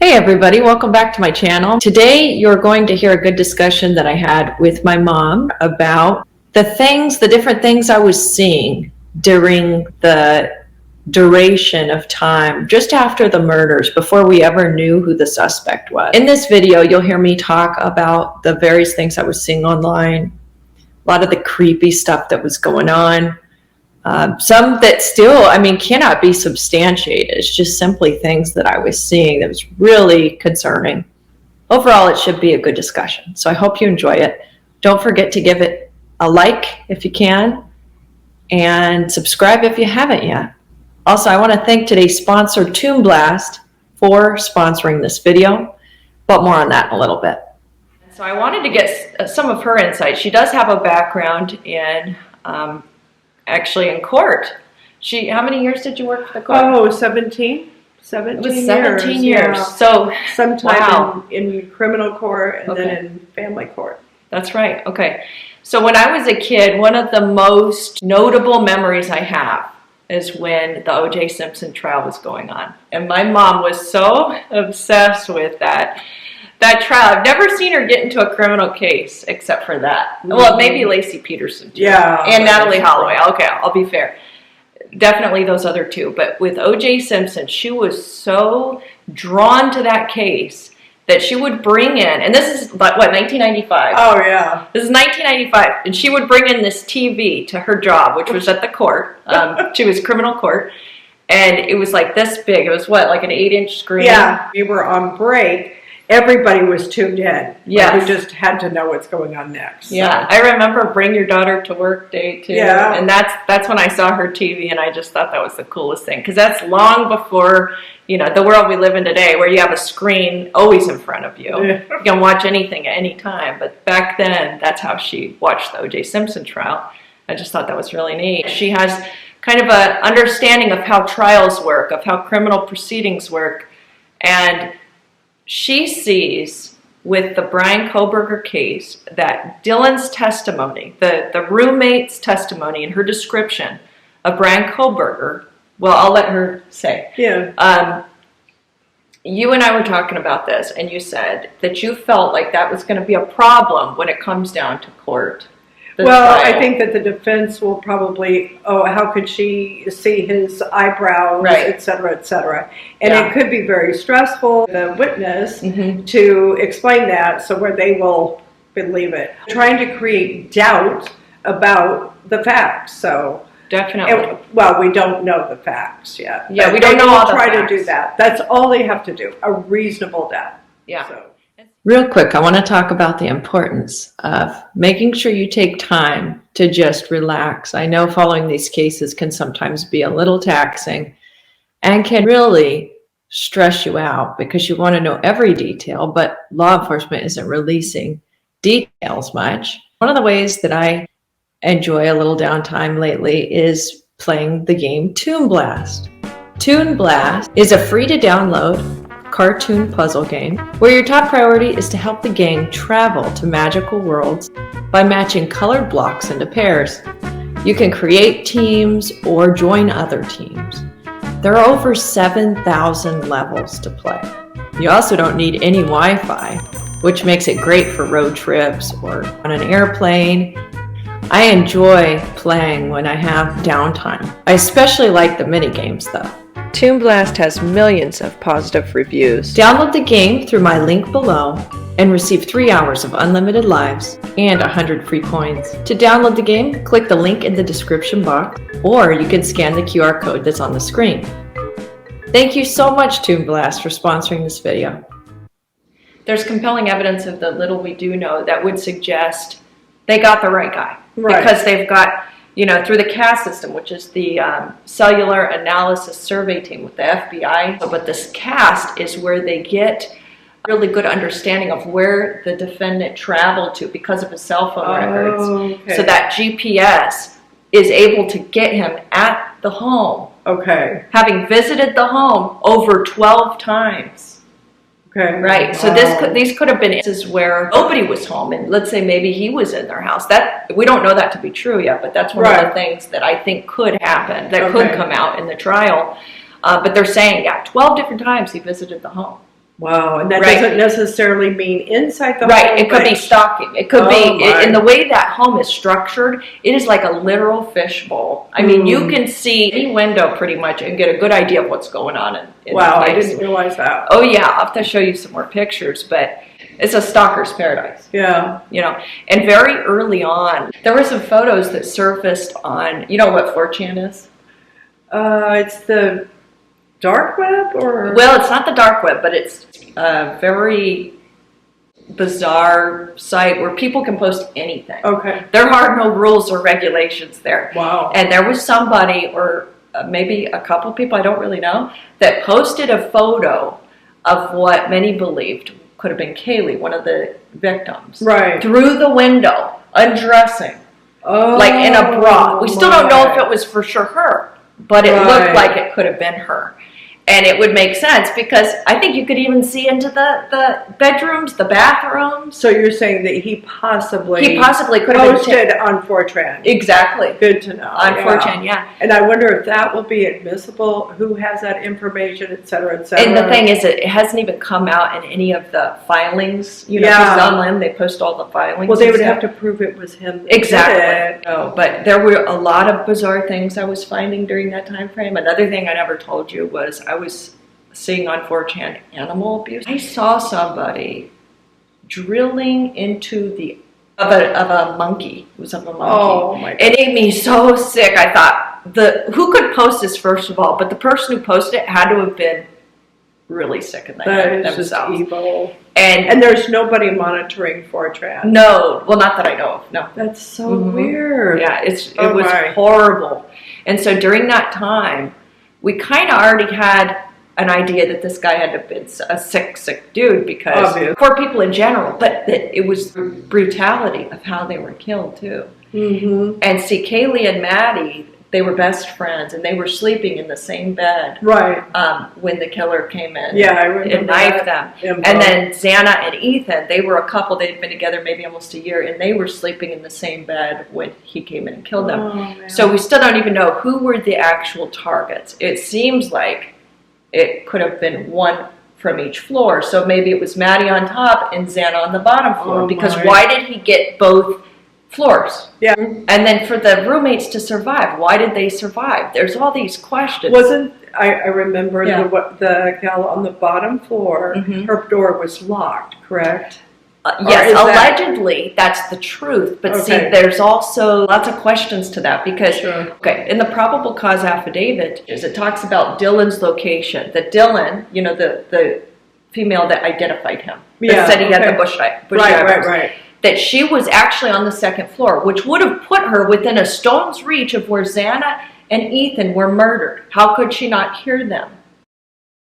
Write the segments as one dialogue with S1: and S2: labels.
S1: Hey everybody, welcome back to my channel. Today you're going to hear a good discussion that I had with my mom about the different things I was seeing during the duration of time just after the murders, before we ever knew who the suspect was. In this video, you'll hear me talk about the various things I was seeing online, a lot of the creepy stuff that was going on. Some that still, cannot be substantiated. It's just simply things that I was seeing that was really concerning. Overall, it should be a good discussion. So I hope you enjoy it. Don't forget to give it a like if you can, and subscribe if you haven't yet. Also, I want to thank today's sponsor, Toon Blast, for sponsoring this video, but more on that in a little bit. So I wanted to get some of her insight. She does have a background in actually in court. How many years did you work for the court?
S2: Oh, 17
S1: it was 17 years.
S2: Yeah.
S1: So
S2: sometime in criminal court and
S1: Okay.
S2: then in family court.
S1: That's right. Okay. So when I was a kid, one of the most notable memories I have is when the O.J. Simpson trial was going on. And my mom was so obsessed with that trial. I've never seen her get into a criminal case except for that. Mm-hmm. Well, maybe Lacey Peterson too.
S2: Yeah.
S1: And Natalie Holloway. Okay, I'll be fair. Definitely those other two. But with O.J. Simpson, she was so drawn to that case that she would bring in, and this is what, 1995?
S2: Oh, yeah.
S1: This is 1995, and she would bring in this TV to her job, which was at the court. She was criminal court, and it was like this big. It was what, like an 8-inch screen?
S2: Yeah, we were on break. Everybody was tuned in.
S1: Yeah,
S2: we just had to know what's going on next.
S1: Yeah, so. I remember Bring Your Daughter to Work Day too.
S2: Yeah,
S1: and that's when I saw her TV, and I just thought that was the coolest thing, because that's long before the world we live in today, where you have a screen always in front of you. Yeah. You can watch anything at any time. But back then, that's how she watched the O.J. Simpson trial. I just thought that was really neat. She has kind of an understanding of how trials work, of how criminal proceedings work, and she sees with the Bryan Kohberger case that Dylan's testimony, the roommate's testimony and her description of Bryan Kohberger, well, I'll let her say.
S2: Yeah.
S1: You and I were talking about this, and you said that you felt like that was going to be a problem when it comes down to court.
S2: Well, trial. I think that the defense will probably, how could she see his eyebrows,
S1: right,
S2: et cetera, et cetera. And
S1: yeah,
S2: it could be very stressful, the witness, to explain that, so where they will believe it. Trying to create doubt about the facts, so.
S1: Definitely.
S2: Well, we don't know the facts yet.
S1: Yeah, we don't know all the facts.
S2: Try to do that. That's all they have to do, a reasonable doubt.
S1: Yeah.
S2: So.
S1: Real quick, I want to talk about the importance of making sure you take time to just relax. I know following these cases can sometimes be a little taxing and can really stress you out because you want to know every detail, but law enforcement isn't releasing details much. One of the ways that I enjoy a little downtime lately is playing the game Toon Blast. Toon Blast is a free to download cartoon puzzle game where your top priority is to help the gang travel to magical worlds by matching colored blocks into pairs. You can create teams or join other teams. There are over 7,000 levels to play. You also don't need any Wi-Fi, which makes it great for road trips or on an airplane. I enjoy playing when I have downtime. I especially like the mini games though. Toon Blast has millions of positive reviews. Download the game through my link below and receive 3 hours of unlimited lives and 100 free coins. To download the game, click the link in the description box, or you can scan the QR code that's on the screen. Thank you so much, Toon Blast, for sponsoring this video. There's compelling evidence of the little we do know that would suggest they got the right guy. Right. Because they've got, through the CAS system, which is the Cellular Analysis Survey Team with the FBI. But this CAS is where they get really good understanding of where the defendant traveled to because of his cell phone records. Okay. So that GPS is able to get him at the home. Okay. Having visited the home over 12 times. Okay. Right. So these could have been instances where nobody was home, and let's say maybe he was in their house. That we don't know that to be true yet, but that's one of the things that I think could happen, that could come out in the trial. But they're saying, 12 different times he visited the home.
S2: Wow, and that
S1: Right.
S2: doesn't necessarily mean inside the home.
S1: Right, it could be
S2: but-
S1: stalking. It could
S2: Oh,
S1: be,
S2: my.
S1: in the way that home is structured, it is like a literal fishbowl. I mean, you can see any window pretty much and get a good idea of what's going on in
S2: Wow,
S1: the
S2: I
S1: place.
S2: didn't realize that.
S1: Oh yeah, I'll have to show you some more pictures, but it's a stalker's paradise.
S2: Yeah.
S1: You know, and very early on, there were some photos that surfaced on, you know what 4chan is?
S2: It's the dark web, or?
S1: Well, it's not the dark web, but it's a very bizarre site where people can post anything.
S2: Okay.
S1: There are no rules or regulations there.
S2: Wow.
S1: And there was somebody, or maybe a couple people, I don't really know, that posted a photo of what many believed could have been Kaylee, one of the victims.
S2: Right.
S1: Through the window, undressing,
S2: Oh,
S1: like in a bra. We still don't know if
S2: my.
S1: it was for sure her, but it
S2: Right.
S1: looked like it could have been her. And it would make sense because I think you could even see into the bedrooms, the bathrooms.
S2: So you're saying that he possibly
S1: He possibly could have been
S2: posted on 4chan.
S1: exactly
S2: Good to know.
S1: on
S2: yeah.
S1: 4chan, yeah.
S2: And I wonder if that will be admissible, who has that information, et cetera, et cetera.
S1: And the thing is, it hasn't even come out in any of the filings. You know,
S2: Yeah.
S1: because online they post all the filings.
S2: Well, they
S1: and
S2: would
S1: stuff.
S2: have to prove it was him that
S1: Exactly.
S2: did it.
S1: No, but there were a lot of bizarre things I was finding during that time frame. Another thing I never told you was I was seeing on 4chan animal abuse. I saw somebody drilling into the of a monkey. It was of a monkey.
S2: Oh my God.
S1: It made me so sick. I thought who could post this first of all, but the person who posted it had to have been really sick in the
S2: That
S1: head
S2: is just
S1: themselves.
S2: evil.
S1: And
S2: And there's nobody monitoring 4chan.
S1: no, well, not that I know of. No.
S2: That's so
S1: Mhm.
S2: weird.
S1: Yeah, it
S2: Oh
S1: was
S2: my.
S1: horrible. And so during that time, we kind of already had an idea that this guy had to have been a sick dude because
S2: Obvious.
S1: for people in general, but that it was the brutality of how they were killed too.
S2: Mm-hmm.
S1: And see, Kaylee and Maddie, they were best friends and they were sleeping in the same bed
S2: Right.
S1: when the killer came in.
S2: Yeah, I remember
S1: and knifed
S2: that
S1: them.
S2: info.
S1: And then Xana and Ethan, they were a couple. They'd been together maybe almost a year, and they were sleeping in the same bed when he came in and killed them.
S2: Oh, man.
S1: So we still don't even know who were the actual targets. It seems like it could have been one from each floor. So maybe it was Maddie on top and Xana on the bottom floor.
S2: Oh,
S1: because
S2: my.
S1: why did he get both floors?
S2: Yeah.
S1: And then for the roommates to survive, why did they survive? There's all these questions.
S2: Wasn't I remember
S1: Yeah.
S2: the gal on the bottom floor,
S1: Mhm.
S2: her door was locked, correct?
S1: Yes,
S2: is that-
S1: allegedly that's the truth. But see,
S2: Okay.
S1: there's also lots of questions to that because,
S2: Sure.
S1: okay, in the probable cause affidavit, it talks about Dylan's location. That Dylan, you know, the female that identified him, that
S2: Yeah,
S1: said he had
S2: okay.
S1: the bushy
S2: Right,
S1: eyebrows,
S2: right.
S1: that she was actually on the second floor, which would have put her within a stone's reach of where Xana and Ethan were murdered. How could she not hear them?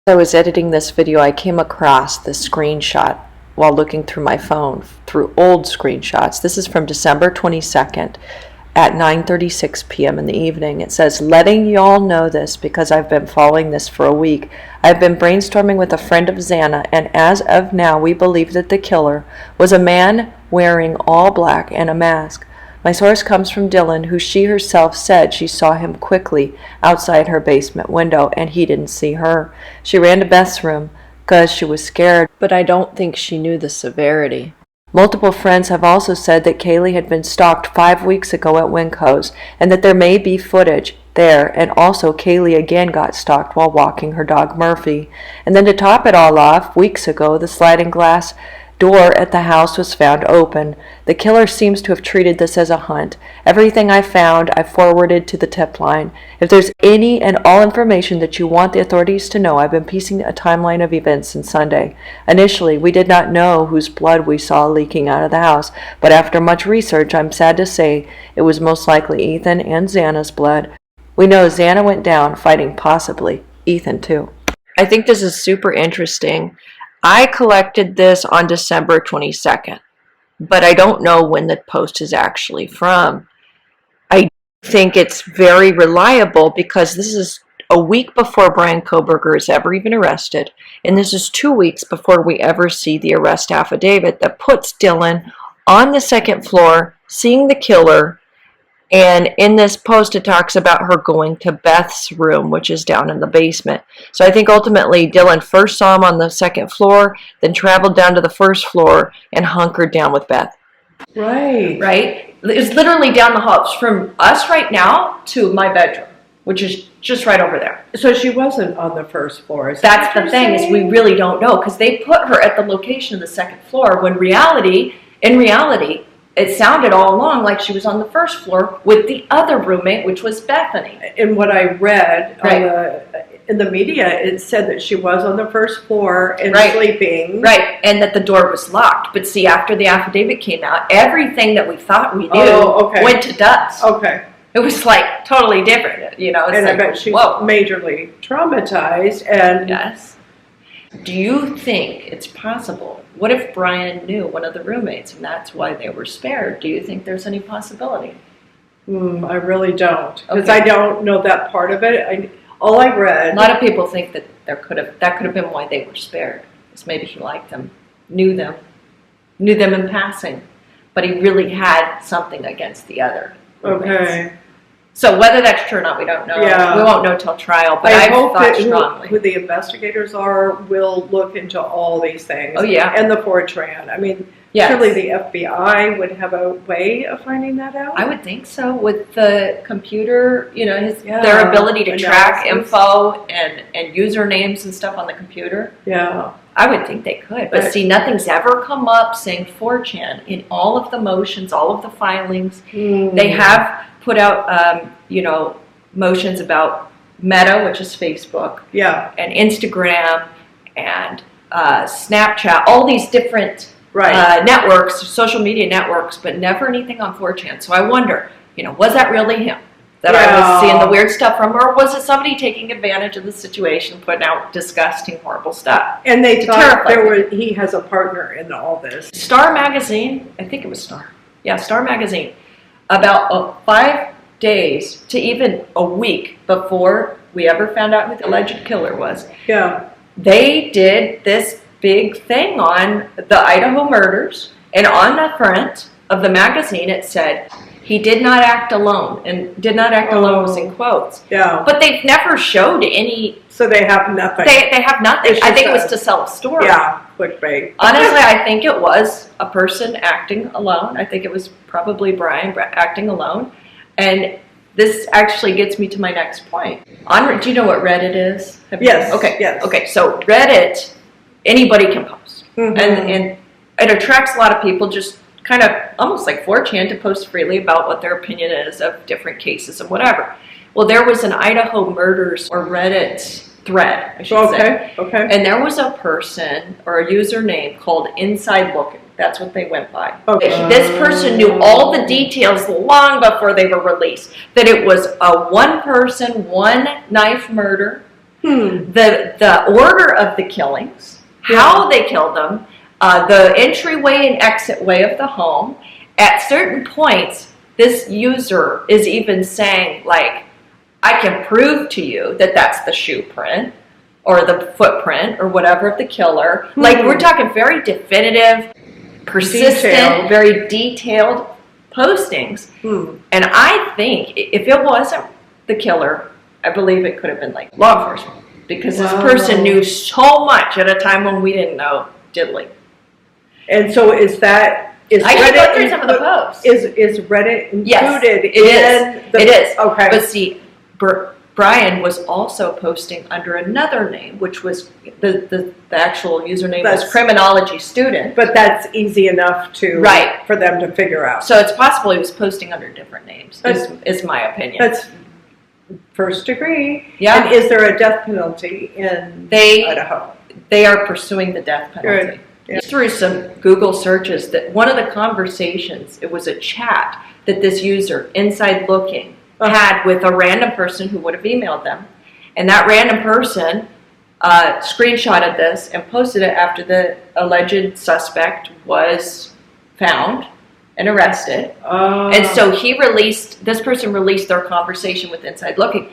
S1: As I was editing this video, I came across this screenshot while looking through my phone, through old screenshots. This is from December 22nd at 9:36 p.m. in the evening. It says, letting y'all know this because I've been following this for a week. I've been brainstorming with a friend of Xana, and as of now, we believe that the killer was a man wearing all black and a mask. My source comes from Dylan, who she herself said she saw him quickly outside her basement window, and he didn't see her. She ran to Beth's room because she was scared, but I don't think she knew the severity. Multiple friends have also said that Kaylee had been stalked 5 weeks ago at Winco's, and that there may be footage there, and also Kaylee again got stalked while walking her dog Murphy. And then to top it all off, weeks ago, the sliding glass door at the house was found open. The killer seems to have treated this as a hunt. Everything I found, I forwarded to the tip line. If there's any and all information that you want the authorities to know, I've been piecing a timeline of events since Sunday. Initially, we did not know whose blood we saw leaking out of the house, but after much research, I'm sad to say it was most likely Ethan and Xana's blood. We know Xana went down fighting possibly Ethan too. I think this is super interesting. I collected this on December 22nd, but I don't know when the post is actually from. I think it's very reliable because this is a week before Brian Koberger is ever even arrested, and this is 2 weeks before we ever see the arrest affidavit that puts Dylan on the second floor, seeing the killer, And in this post, it talks about her going to Beth's room, which is down in the basement. So I think ultimately Dylan first saw him on the second floor, then traveled down to the first floor and hunkered down with Beth.
S2: Right.
S1: Right? It's literally down the hall. It's from us right now to my bedroom, which is just right over there.
S2: So she wasn't on the first floor. Is
S1: That's the thing, is we really don't know, because they put her at the location of the second floor when in reality, it sounded all along like she was on the first floor with the other roommate, which was Bethany.
S2: In what I read
S1: Right.
S2: in the media, it said that she was on the first floor and
S1: Right.
S2: sleeping.
S1: Right, and that the door was locked. But see, after the affidavit came out, everything that we thought we knew
S2: okay.
S1: went to dust.
S2: Okay.
S1: It was like totally different, you know. It's
S2: And
S1: like,
S2: I bet she's
S1: whoa.
S2: majorly traumatized. And
S1: Yes. Do you think it's possible? What if Brian knew one of the roommates and that's why they were spared? Do you think there's any possibility?
S2: I really don't, because
S1: Okay.
S2: I don't know that part of it. All I read.
S1: A lot of people think that that could have been why they were spared. Is maybe he liked them, knew them in passing, but he really had something against the other roommates.
S2: Okay.
S1: So whether that's true or not, we don't know.
S2: Yeah.
S1: We won't know till trial. But
S2: I
S1: I've
S2: hope
S1: thought
S2: that
S1: strongly.
S2: who the investigators are will look into all these things.
S1: Oh, yeah.
S2: And the Fortran. I mean,
S1: Yes.
S2: surely the FBI would have a way of finding that out.
S1: I would think so, with the computer, you know,
S2: Yeah.
S1: their ability to track
S2: Analysis.
S1: info and usernames and stuff on the computer.
S2: Yeah.
S1: I would think they could. But
S2: But-
S1: see, nothing's ever come up saying 4chan in all of the motions, all of the filings. They have put out, motions about Meta, which is Facebook,
S2: Yeah.
S1: and Instagram, and Snapchat, all these different
S2: Right.
S1: networks, social media networks, but never anything on 4chan. So I wonder, was that really him that I was seeing the weird stuff from, or was it somebody taking advantage of the situation, putting out disgusting, horrible stuff?
S2: And they thought
S1: Terrified.
S2: he has a partner in all this.
S1: Star Magazine, I think it was Star. Yeah, Star Magazine. About 5 days to even a week before we ever found out who the alleged killer was,
S2: Yeah.
S1: they did this big thing on the Idaho murders, and on the front of the magazine it said, he did not act alone, and did not act alone was in quotes.
S2: Yeah.
S1: But they've never showed any,
S2: So they have nothing.
S1: they have nothing.
S2: It's
S1: I think it
S2: just
S1: was to sell a story.
S2: Yeah. Clickbait.
S1: Honestly, I think it was a person acting alone. I think it was probably Brian acting alone. And this actually gets me to my next point. Do you know what Reddit is?
S2: Yes.
S1: Okay.
S2: Yes.
S1: Okay. So Reddit, anybody can post,
S2: Mhm.
S1: and it attracts a lot of people, just kind of almost like 4chan, to post freely about what their opinion is of different cases and whatever. Well, there was an Idaho murders or Reddit thread, I should say.
S2: Okay.
S1: And there was a person or a username called Inside Looking. That's what they went by.
S2: Okay.
S1: This person knew all the details long before they were released. That it was a one-person, one-knife murder. The order of the killings, how they killed them, the entryway and exit way of the home. At certain points, this user is even saying, like, I can prove to you that that's the shoe print or the footprint or whatever of the killer. Like, we're talking very definitive, persistent, very detailed postings. And I think if it wasn't the killer, I believe it could have been like law enforcement, because this person knew so much at a time when we didn't know diddly.
S2: And so is
S1: I can go through some of the posts.
S2: Is Reddit included
S1: Yes, it
S2: in
S1: is. It is.
S2: Okay.
S1: But see, Brian was also posting under another name, which was the actual username was Criminology Student.
S2: But that's easy enough for them to figure out.
S1: So it's possible he was posting under different names, is my opinion.
S2: That's first degree.
S1: Yeah.
S2: And is there a death penalty in Idaho?
S1: They are pursuing the death penalty.
S2: Good. Yeah.
S1: Through some Google searches, that one of the conversations, it was a chat that this user, Inside Looking, had with a random person who would have emailed them. And that random person screenshotted this and posted it after the alleged suspect was found and arrested. And so this person released their conversation with Inside Looking.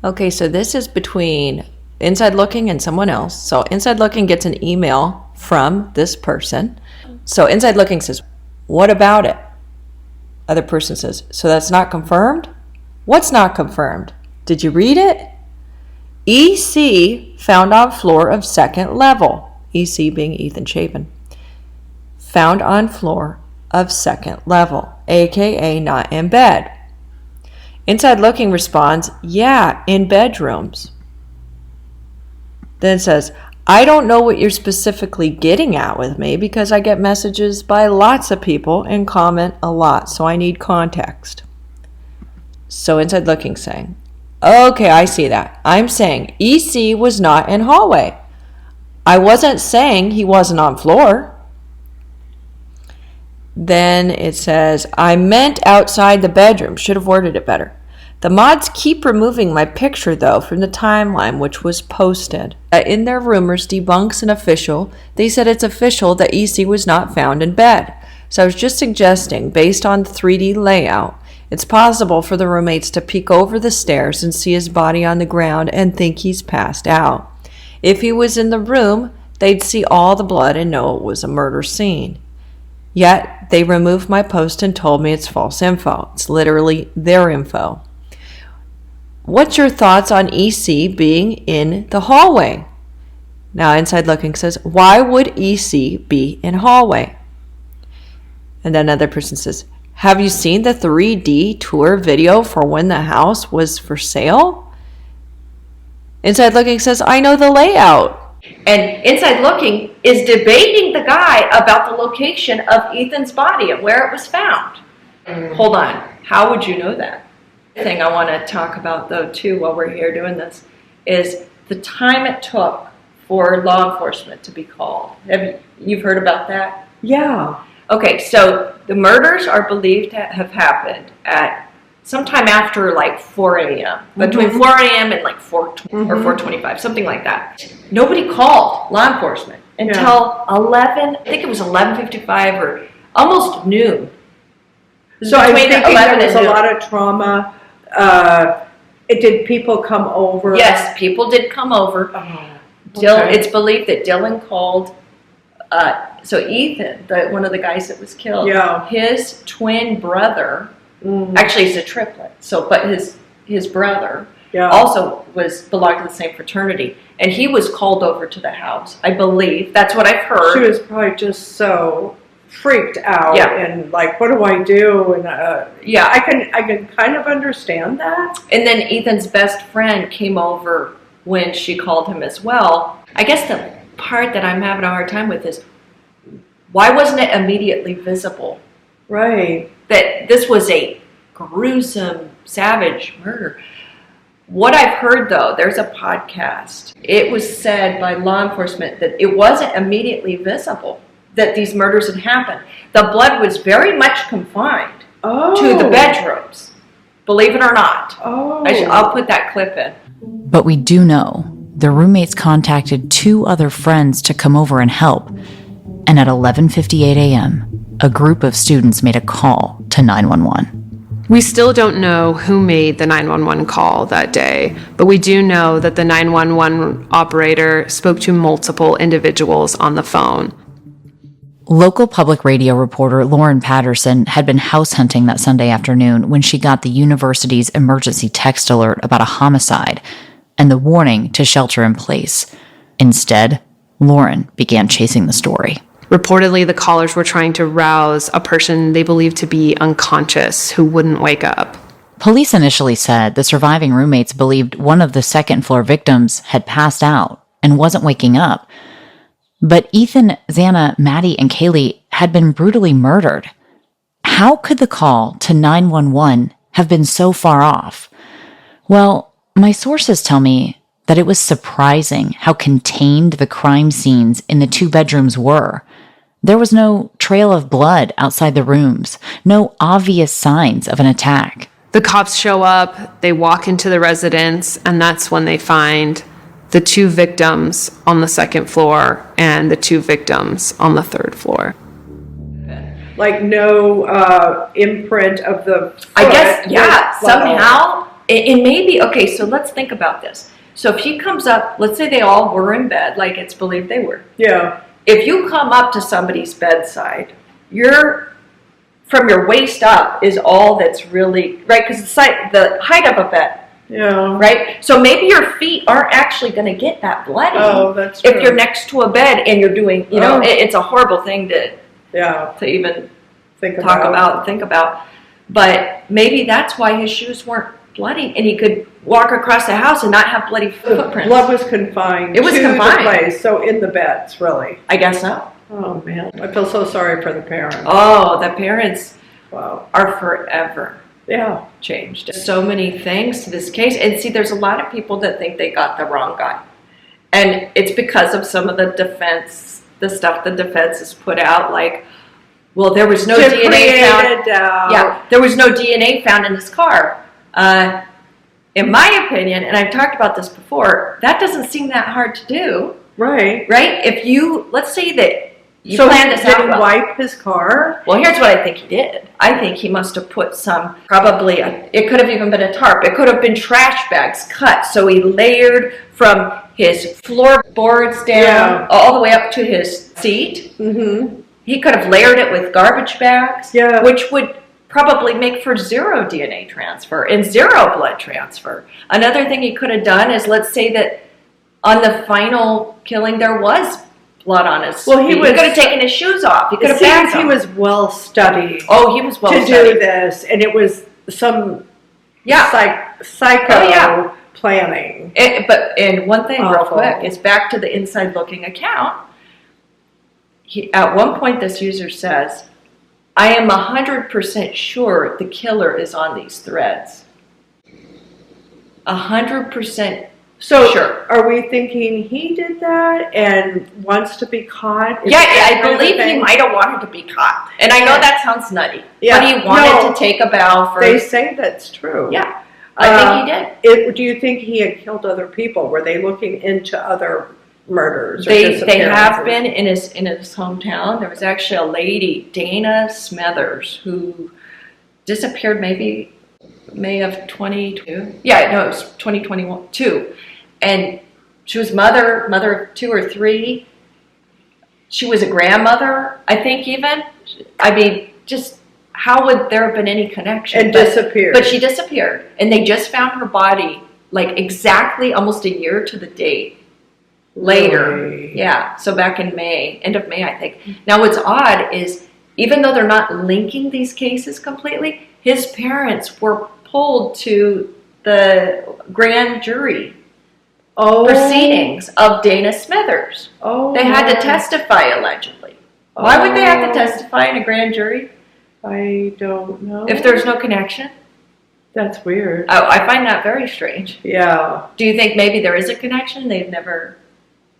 S1: Okay, so this is between Inside Looking and someone else. So Inside Looking gets an email from this person. So Inside Looking says, what about it? Other person says, so that's not confirmed? What's not confirmed? Did you read it? EC found on floor of second level. EC being Ethan Chapin. Found on floor of second level, aka not in bed. Inside Looking responds, yeah, in bedrooms. Then it says, I don't know what you're specifically getting at with me because I get messages by lots of people and comment a lot, so I need context. So Inside Looking saying, okay, I see that. I'm saying EC was not in hallway. I wasn't saying he wasn't on floor. Then it says, I meant outside the bedroom. Should have worded it better. The mods keep removing my picture, though, from the timeline, which was posted. In their rumors debunks an official. They said it's official that EC was not found in bed. So I was just suggesting, based on the 3D layout, it's possible for the roommates to peek over the stairs and see his body on the ground and think he's passed out. If he was in the room, they'd see all the blood and know it was a murder scene. Yet, they removed my post and told me it's false info. It's literally their info. What's your thoughts on EC being in the hallway? Now, Inside Looking says, why would EC be in hallway? And then another person says, have you seen the 3D tour video for when the house was for sale? Inside Looking says, I know the layout. And Inside Looking is debating the guy about the location of Ethan's body and where it was found. Hold on. How would you know that? The thing I want to talk about, though, too, while we're here doing this, is the time it took for law enforcement to be called. You've heard about that?
S2: Yeah.
S1: Okay, so the murders are believed to have happened at sometime after like 4 a.m. Between 4 a.m. and like 4 or 4:25, something like that. Nobody called law enforcement until 11, I think it was 11:55 or almost noon.
S2: So I think there was a lot of trauma. Did people come over?
S1: Yes, people did come over. It's believed that Dylan called. So Ethan, one of the guys that was killed, his twin brother. Actually, he's a triplet. So, but his brother also belonged to the same fraternity, and he was called over to the house. I believe that's what I've heard.
S2: She was probably just so freaked out and like, what do I do? And I can kind of understand that. And then Ethan's best friend came over when she called him as well. I guess the part that I'm having a hard time with is, why wasn't it immediately visible? Right. That this was a gruesome, savage murder. What I've heard, though, there's a podcast. It was said by law enforcement that it wasn't immediately visible that these murders had happened. The blood was very much confined to the bedrooms, believe it or not. I'll put that clip in.
S3: But we do know the roommates contacted 2 other friends to come over and help. And at 11:58 a.m., a group of students made a call to 911.
S4: We still don't know who made the 911 call that day, but we do know that the 911 operator spoke to multiple individuals on the phone.
S3: Local public radio reporter Lauren Patterson had been house hunting that Sunday afternoon when she got the university's emergency text alert about a homicide and the warning to shelter in place. Instead, Lauren began chasing the story.
S4: Reportedly, the callers were trying to rouse a person they believed to be unconscious who wouldn't wake up.
S3: Police initially said the surviving roommates believed one of the second-floor victims had passed out and wasn't waking up. But Ethan, Xana, Maddie, and Kaylee had been brutally murdered. How could the call to 911 have been so far off? Well, my sources tell me that it was surprising how contained the crime scenes in the 2 bedrooms were. There was no trail of blood outside the rooms, no obvious signs of an attack.
S4: The cops show up, they walk into the residence, and that's when they find the 2 victims on the 2nd floor and the 2 victims on the 3rd floor.
S2: Like no imprint of the foot.
S1: I guess, somehow, it may be, okay, so let's think about this. So if he comes up, let's say they all were in bed, like it's believed they were.
S2: Yeah.
S1: If you come up to somebody's bedside, you're
S2: from your waist up is all that's really, right? Because the height of a bed.
S5: Yeah.
S2: Right? So maybe your feet aren't actually going to get that bloody.
S5: Oh, that's true.
S2: If you're next to a bed and you're doing, it's a horrible thing to even think about. But maybe that's why his shoes weren't bloody and he could walk across the house and not have bloody footprints.
S5: Blood was confined.
S2: It was confined.
S5: The place, so in the beds, really.
S2: I guess so.
S5: Oh, man. I feel so sorry for the parents.
S2: Oh, the parents
S5: Wow.
S2: are forever changed. So many things to this case. And see, there's a lot of people that think they got the wrong guy. And it's because of some of the stuff the defense has put out, like, well, there was no DNA found. Yeah, there was no DNA found in his car. In my opinion, and I've talked about this before, that doesn't seem that hard to do.
S5: Right.
S2: Right? If you, let's say that you
S5: so
S2: planned this out.
S5: Did he wipe his car?
S2: Well, here's what I think he did. I think he must have put it could have even been a tarp. It could have been trash bags cut. So he layered from his floorboards down all the way up to his seat. Mm-hmm. He could have layered it with garbage bags, which would probably make for zero DNA transfer and zero blood transfer. Another thing he could have done is, let's say that on the final killing there was blood on his feet. He could have taken his shoes off. He could have bagged them.
S5: He was well studied.
S2: Oh, he was well studied
S5: to do this, and it was some psycho planning.
S2: And one thing real quick is back to the inside looking account. At one point, this user says, I am 100% sure the killer is on these threads. 100% sure.
S5: Are we thinking he did that and wants to be caught?
S2: I believe he might have wanted to be caught. And I know that sounds nutty, but he wanted to take a bow for...
S5: They say that's true.
S2: Yeah, I think he did.
S5: Do you think he had killed other people? Were they looking into other murders?
S2: They have been in his hometown. There was actually a lady, Dana Smethers, who disappeared maybe May of 22. Yeah, no, it was 2022. And she was mother of 2 or 3. She was a grandmother, I think, even. I mean, just how would there have been any connection?
S5: And disappeared.
S2: But she disappeared. And they just found her body, like, exactly almost a year to the date later.
S5: Really?
S2: Yeah, so back in May, end of May, I think. Now, what's odd is, even though they're not linking these cases completely, his parents were pulled to the grand jury proceedings of Dana Smithers. They had to testify, allegedly. Why would they have to testify in a grand jury?
S5: I don't know.
S2: If there's no connection?
S5: That's weird.
S2: I find that very strange.
S5: Yeah.
S2: Do you think maybe there is a connection? They've never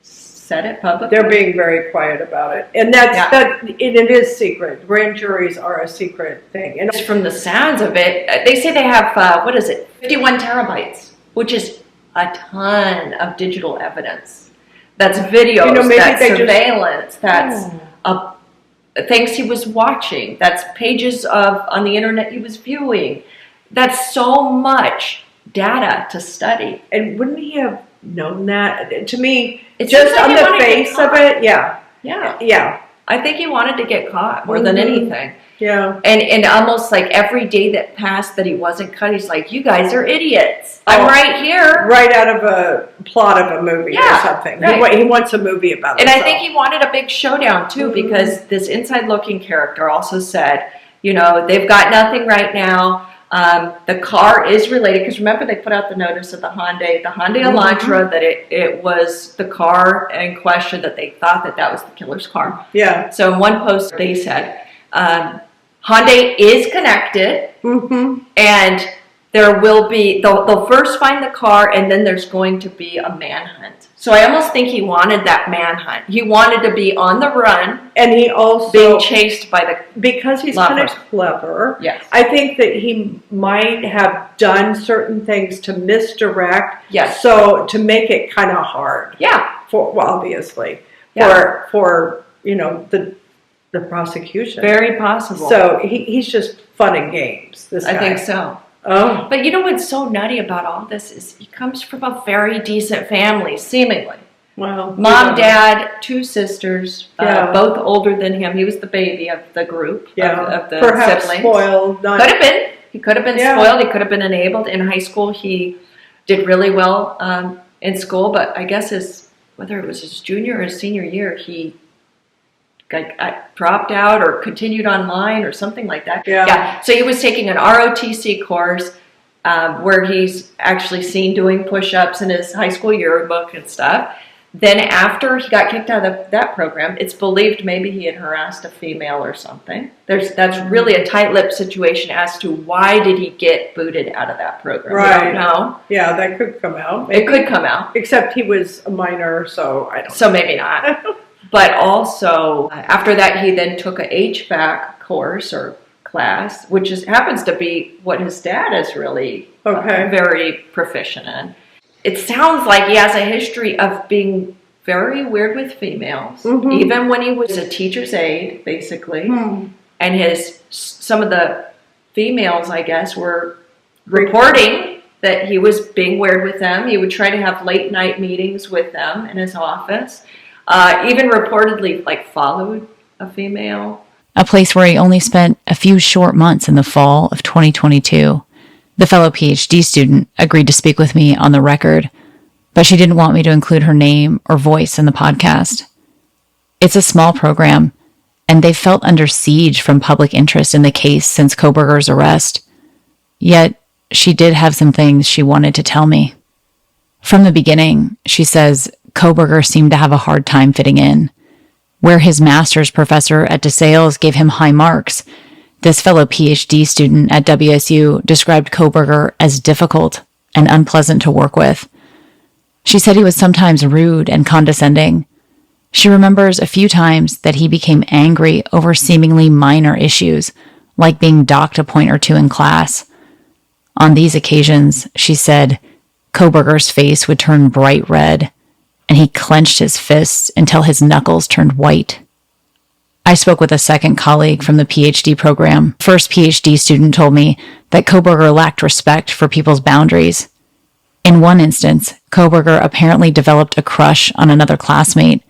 S2: said it publicly?
S5: They're being very quiet about it. And it is secret. Grand juries are a secret thing. And
S2: from the sounds of it, they say they have, 51 terabytes, which is a ton of digital evidence. That's videos, that's surveillance, that's things he was watching, that's pages on the internet he was viewing. That's so much data to study.
S5: And wouldn't he have known that? To me,
S2: it's
S5: just on the face of it, yeah.
S2: I think he wanted to get caught more than anything.
S5: Yeah.
S2: And almost like every day that passed that he wasn't cut, he's like, you guys are idiots. I'm right here.
S5: Right out of a plot of a movie or something. Right. He wants a movie about it.
S2: And I think he wanted a big showdown too, because this inside looking character also said, they've got nothing right now. The car is related, because remember they put out the notice of the Hyundai Elantra, that it was the car in question, that they thought that was the killer's car.
S5: Yeah.
S2: So in one post they said, Hyundai is connected, and there will be, they'll first find the car, and then there's going to be a manhunt. So I almost think he wanted that manhunt. He wanted to be on the run,
S5: and he also
S2: being chased by
S5: because he's kind of clever.
S2: Yes,
S5: I think that he might have done certain things to misdirect.
S2: Yes,
S5: so to make it kind of hard.
S2: Yeah,
S5: obviously for the prosecution.
S2: Very possible.
S5: So he's just fun and games. This guy.
S2: I think so.
S5: Oh.
S2: But what's so nutty about all this is he comes from a very decent family, seemingly.
S5: Well,
S2: Mom, dad, 2 sisters,
S5: Yeah.
S2: both older than him. He was the baby of the group, of the
S5: perhaps
S2: siblings.
S5: spoiled.
S2: Could have been. He could have been spoiled. He could have been enabled. In high school, he did really well in school, but I guess whether it was his junior or his senior year, he dropped out or continued online or something like that. Yeah. So he was taking an ROTC course where he's actually seen doing push-ups in his high school yearbook and stuff. Then after he got kicked out of that program, it's believed maybe he had harassed a female or something. That's really a tight-lipped situation as to why did he get booted out of that program.
S5: Right.
S2: We don't know.
S5: Yeah, that could come out. Maybe.
S2: It could come out.
S5: Except he was a minor, so I don't know.
S2: So maybe not. But also, after that, he then took a HVAC course or class, which happens to be what his dad is really very proficient in. It sounds like he has a history of being very weird with females, even when he was a teacher's aide, basically. And some of the females, I guess, were reporting that he was being weird with them. He would try to have late night meetings with them in his office. Even reportedly, followed a female.
S3: A place where he only spent a few short months in the fall of 2022. The fellow PhD student agreed to speak with me on the record, but she didn't want me to include her name or voice in the podcast. It's a small program, and they've felt under siege from public interest in the case since Kohberger's arrest. Yet, she did have some things she wanted to tell me. From the beginning, she says Kohberger seemed to have a hard time fitting in. Where his master's professor at DeSales gave him high marks, this fellow PhD student at WSU described Kohberger as difficult and unpleasant to work with. She said he was sometimes rude and condescending. She remembers a few times that he became angry over seemingly minor issues, like being docked a point or 2 in class. On these occasions, she said, Kohberger's face would turn bright red, and he clenched his fists until his knuckles turned white. I spoke with a second colleague from the PhD program. First PhD student told me that Kohberger lacked respect for people's boundaries. In one instance, Kohberger apparently developed a crush on another classmate,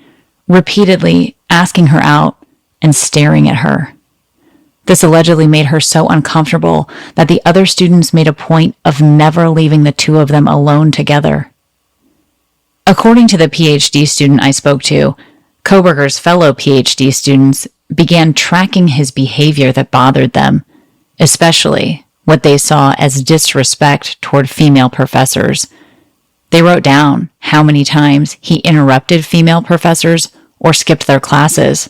S3: repeatedly asking her out and staring at her. This allegedly made her so uncomfortable that the other students made a point of never leaving the 2 of them alone together. According to the PhD student I spoke to, Kohberger's fellow PhD students began tracking his behavior that bothered them, especially what they saw as disrespect toward female professors. They wrote down how many times he interrupted female professors or skipped their classes.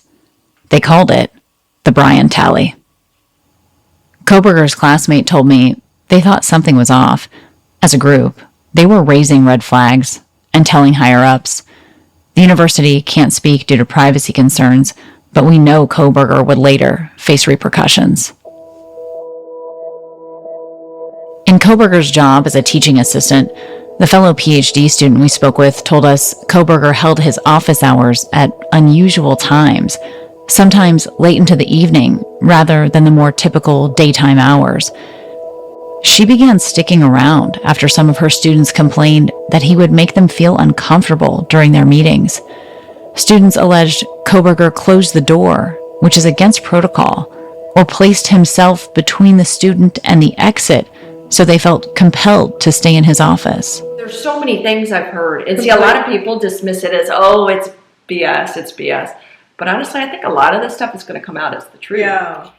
S3: They called it the Brian Tally. Kohberger's classmate told me they thought something was off. As a group, they were raising red flags and telling higher-ups. The university can't speak due to privacy concerns, but we know Kohberger would later face repercussions. In Kohberger's job as a teaching assistant, the fellow PhD student we spoke with told us Kohberger held his office hours at unusual times, sometimes late into the evening rather than the more typical daytime hours. She began sticking around after some of her students complained that he would make them feel uncomfortable during their meetings. Students alleged Kohberger closed the door, which is against protocol, or placed himself between the student and the exit, so they felt compelled to stay in his office.
S2: There's so many things I've heard. And see, a lot of people dismiss it as, it's BS. But honestly, I think a lot of this stuff is going to come out as the truth.
S5: Yeah.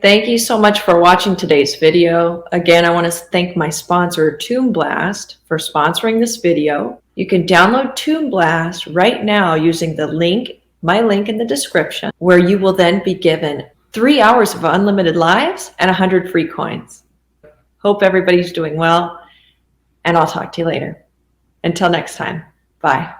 S1: Thank you so much for watching today's video. Again, I want to thank my sponsor, Toon Blast, for sponsoring this video. You can download Toon Blast right now using my link in the description, where you will then be given 3 hours of unlimited lives and 100 free coins. Hope everybody's doing well, and I'll talk to you later. Until next time, bye.